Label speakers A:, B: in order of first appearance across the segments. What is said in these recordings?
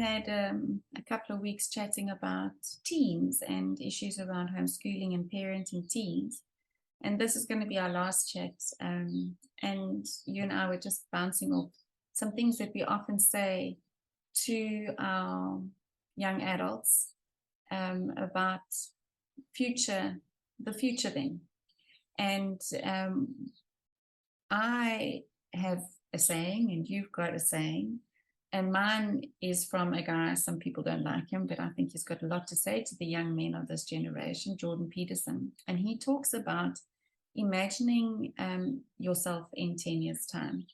A: had a couple of weeks chatting about teens and issues around homeschooling and parenting teens. And this is going to be our last chat. And you and I were just bouncing off some things that we often say to our young adults about the future then. And I have a saying, and you've got a saying, and mine is from a guy, some people don't like him, but I think he's got a lot to say to the young men of this generation, Jordan Petersen. And he talks about imagining yourself in 10 years' time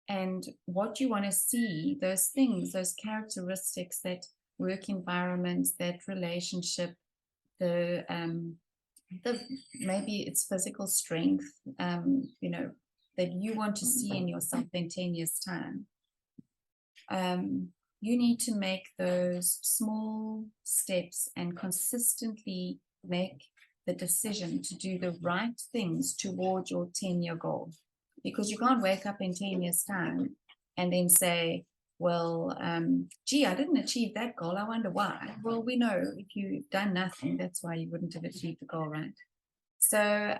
A: and what you want to see, those things, those characteristics, that work environment, that relationship, the maybe it's physical strength, that you want to see in yourself in 10 years' time. You need to make those small steps and consistently make the decision to do the right things toward your 10-year goal. Because you can't wake up in 10 years' time and then say, well, gee, I didn't achieve that goal. I wonder why. Well, we know if you've done nothing, that's why you wouldn't have achieved the goal, right? So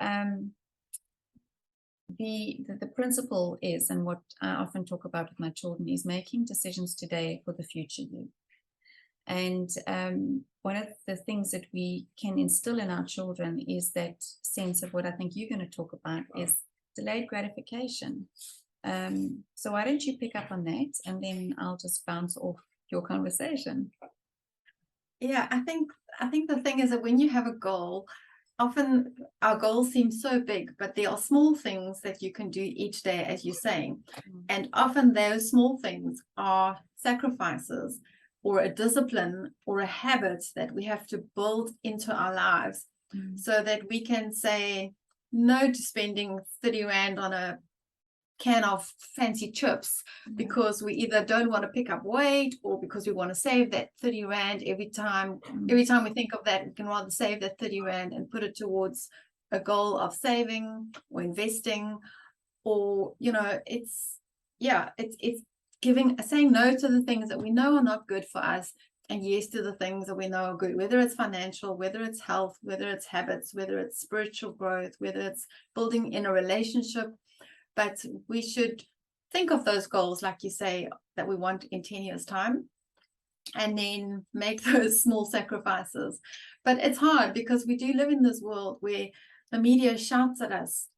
A: the principle is, and what I often talk about with my children, is making decisions today for the future you. And one of the things that we can instill in our children is that sense of what I think you're going to talk about is delayed gratification. So why don't you pick up on that, and then I'll just bounce off your conversation.
B: Yeah, I think the thing is that when you have a goal, often our goals seem so big, but there are small things that you can do each day, as you're saying. And often those small things are sacrifices or a discipline or a habit that we have to build into our lives so that we can say no to spending 30 Rand on a can of fancy chips because we either don't want to pick up weight or because we want to save that 30 Rand every time we think of that, we can rather save that 30 Rand and put it towards a goal of saving or investing, or it's saying no to the things that we know are not good for us and yes to the things that we know are good, whether it's financial, whether it's health, whether it's habits, whether it's spiritual growth, whether it's building in a relationship. But we should think of those goals, like you say, that we want in 10 years' time, and then make those small sacrifices. But it's hard because we do live in this world where the media shouts at us,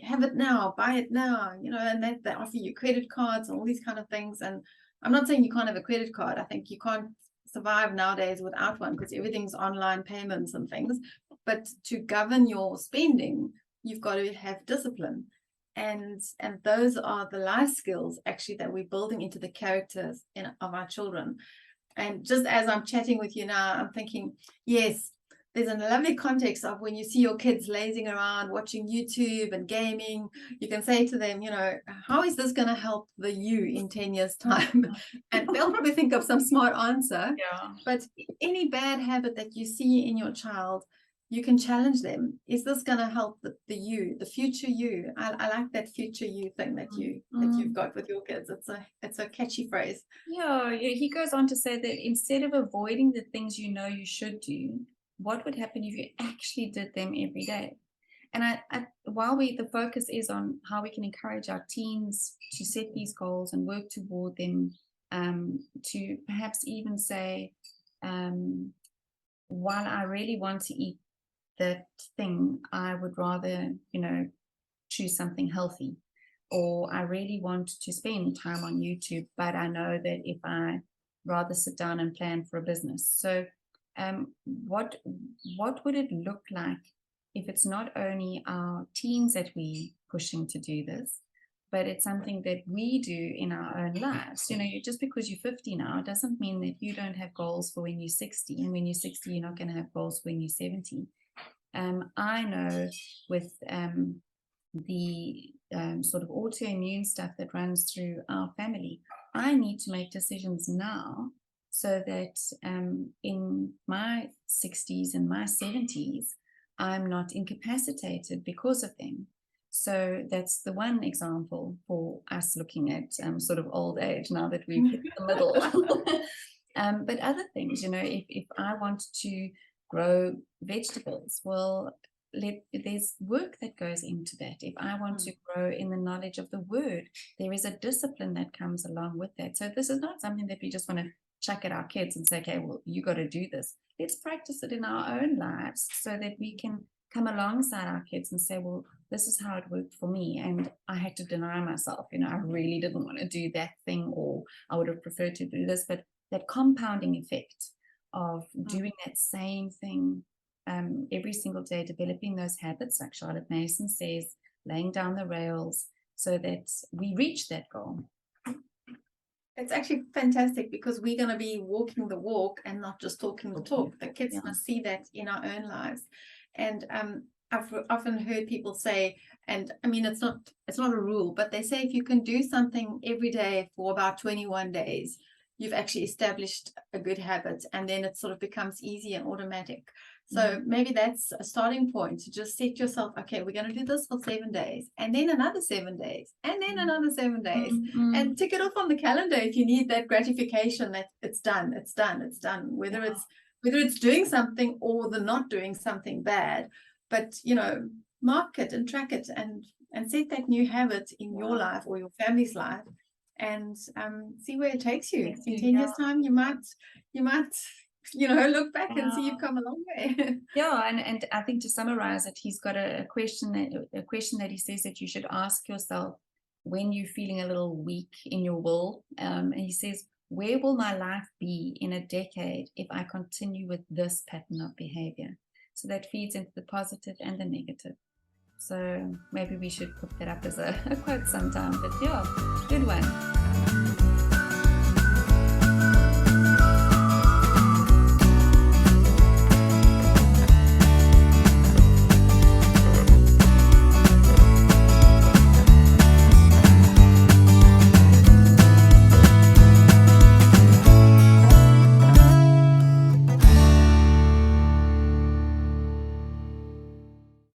B: have it now, buy it now, and they offer you credit cards and all these kind of things. And I'm not saying you can't have a credit card. I think you can't survive nowadays without one because everything's online payments and things. But to govern your spending, you've got to have discipline. And those are the life skills actually that we're building into the characters of our children. And just as I'm chatting with you now, I'm thinking, yes, there's a lovely context of when you see your kids lazing around, watching YouTube and gaming, you can say to them, how is this going to help the you in 10 years' time? And they'll probably think of some smart answer.
A: Yeah.
B: But any bad habit that you see in your child, you can challenge them. Is this going to help the you, the future you? I like that future you thing that you've got with your kids. It's a catchy phrase.
A: Yeah, he goes on to say that instead of avoiding the things you should do, what would happen if you actually did them every day? And while the focus is on how we can encourage our teens to set these goals and work toward them, to perhaps even say, while I really want to eat that thing, I would rather, choose something healthy, or I really want to spend time on YouTube, but I know that if I rather sit down and plan for a business. So what would it look like if it's not only our teens that we pushing to do this, but it's something that we do in our own lives? Just because you're 50 now doesn't mean that you don't have goals for when you're 60, and when you're 60 you're not going to have goals when you're 70. I know with the sort of autoimmune stuff that runs through our family, I need to make decisions now so that in my 60s and my 70s, I'm not incapacitated because of them. So that's the one example for us looking at sort of old age now that we've hit the middle. But other things, if I want to grow vegetables, well, there's work that goes into that. If I want to grow in the knowledge of the word, there is a discipline that comes along with that. So this is not something that we just want to chuck at our kids and say, okay, well, you got to do this. Let's practice it in our own lives so that we can come alongside our kids and say, well, this is how it worked for me. And I had to deny myself. I really didn't want to do that thing, or I would have preferred to do this. But that compounding effect of doing that same thing every single day, developing those habits, like Charlotte Mason says, laying down the rails so that we reach that goal.
B: It's actually fantastic, because we're going to be walking the walk and not just talking the talk. The kids must see that in our own lives. And I've often heard people say, and I mean, it's not a rule, but they say if you can do something every day for about 21 days, you've actually established a good habit, and then it sort of becomes easy and automatic. So maybe that's a starting point, to just set yourself, okay, we're going to do this for 7 days, and then another 7 days, and then another 7 days, and tick it off on the calendar if you need that gratification that it's done, whether it's doing something or the not doing something bad. But mark it and track it, and set that new habit in your life or your family's life, and see where it takes you. In 10 years time, you might look back and see you've come a long way.
A: And I think, to summarize it, he's got a question that he says that you should ask yourself when you're feeling a little weak in your will. And he says, where will my life be in a decade if I continue with this pattern of behavior? So that feeds into the positive and the negative. So maybe we should put that up as a quote sometime. But good one.